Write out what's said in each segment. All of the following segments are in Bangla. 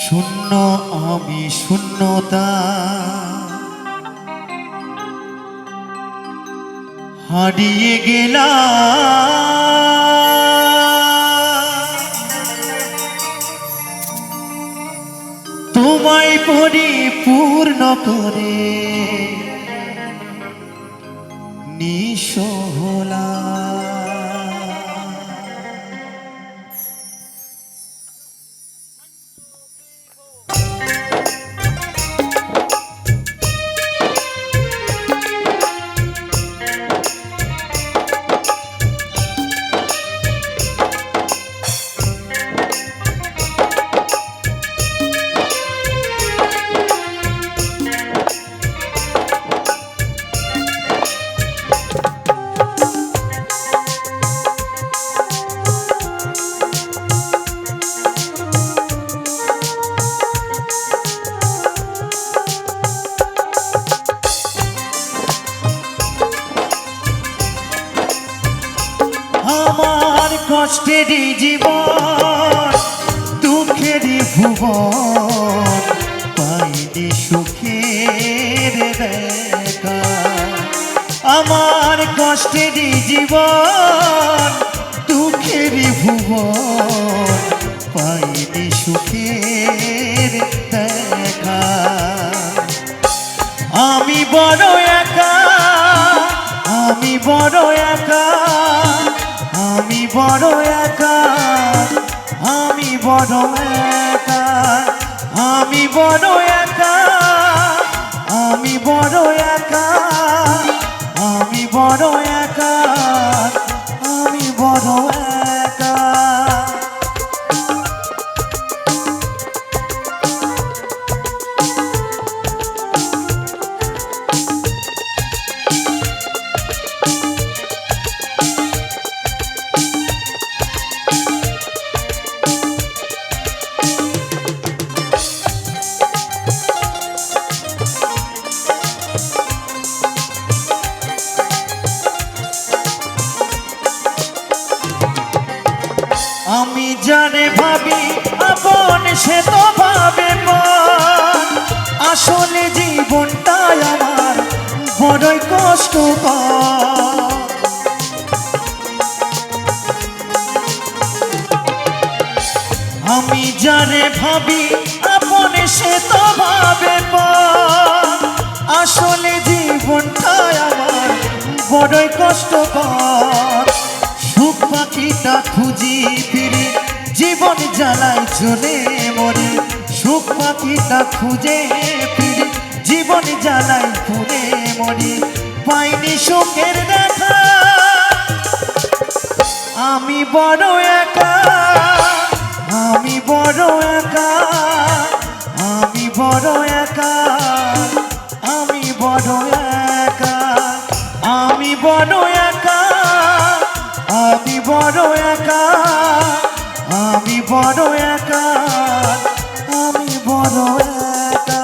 শূন্য আমি শূন্যতা হারিয়ে গেলাম, তোমায় পরিপূর্ণ করে নিঃস্ব হলাম। আমার কষ্টের জীবন দুঃখের ভুবন পাইনি সুখের দেখা। আমার কষ্টের জীবন দুঃখের ভুবন পাইনি সুখের দেখা। আমি বড় একা, আমি বড় একা, আমি বড় একা, আমি বড় একা, আমি বড় একা, আমি বড় একা, আমি বড় একা, আমি বড় একা। আমি জানে ভাবি আপন সে তো ভাবে মন, আসলে জীবনটাই আমার বড়ই কষ্টকর। আমি জানে ভাবি আপন সে তো ভাবে মন, আসলে জীবনটাই আমার বড়ই কষ্টকর। সুখ পাখিটা খুঁজি ফিরি জীবন জ্বালায় চলে মরি, সুখ পাখিটা খুঁজে ফিরি জীবন জ্বালায় পুরে মরি। পাইনি সুখের দেখা, আমি বড় একা, আমি বড় একা, আমি বড় একা, আমি বড় একা, আমি বড় একা, আমি বড় একা, আমি বড় একা, আমি বড় একা।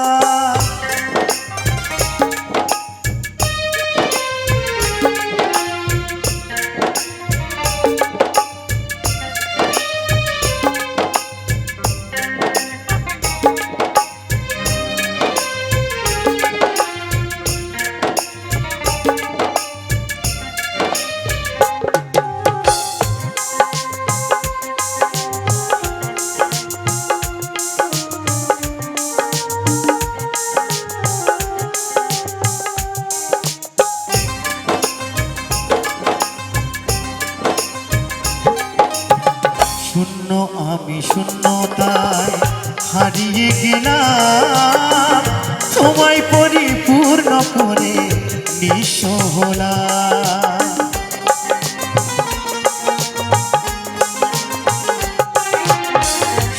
শূন্য আমি শূন্যতায় হারিয়ে গেলাম, তোমায় পরিপূর্ণ করে নিঃস্ব হলাম।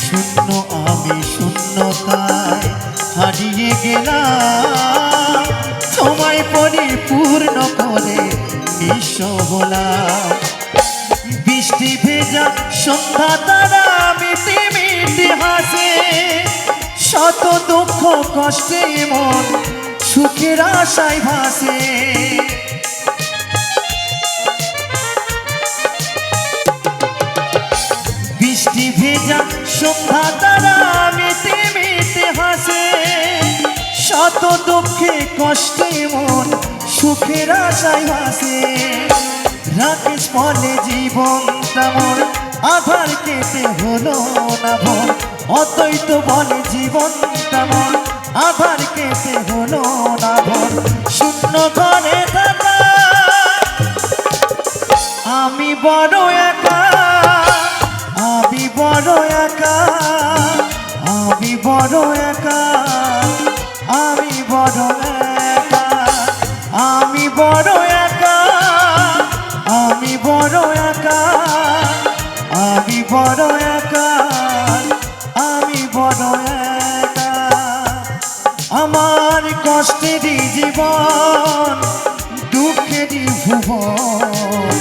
শূন্য আমি শূন্যতায় হারিয়ে গেলাম, তোমায় পরিপূর্ণ করে নিঃস্ব হলাম। বৃষ্টি ভেজা সন্ধ্যা তারা মিটি মিটি হাসে, শত দুঃখ কষ্টে মন সুখের আশায় ভাসে। বৃষ্টি ভেজা সন্ধ্যা তারা মিটি কত দুঃখে কষ্টে মন সুখের আশায় ভাসে। রাকেশ বলে জীবন তেমন আধার কেটে হলো না ভোর, অদ্বৈত বলে জীবন তেমন আধার কেটে হলো না ভোর। শূন্য ঘরে থাকা আমি বড় একা, আমি বড় একা, আমি বড় একা, আমি বড় একা, আমি বড় একা, আমি বড় একা, আমি বড় একা, আমি বড় একা। আমার কষ্টেরই জীবন দুঃখেরই ভুবন,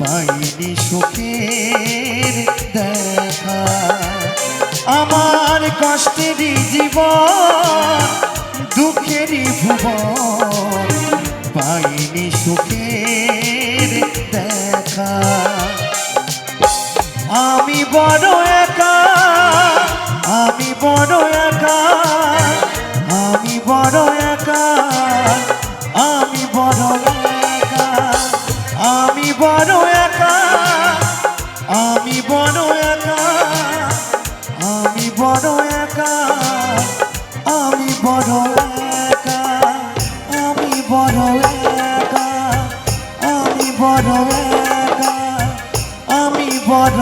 পাইনি সুখের দেখা। আমার কষ্টেরই জীবন দুঃখেরই ভুবন, পাইনি সুখের দেখা। আমি বড় একা, আমি বড় একা, আমি বড় একা, আমি বড় একা, আমি বড় একা, আমি বড় একা, আমি বড় একা, আমি বড় একা, আমি বড় একা, আমি বড় একা, আমি বড়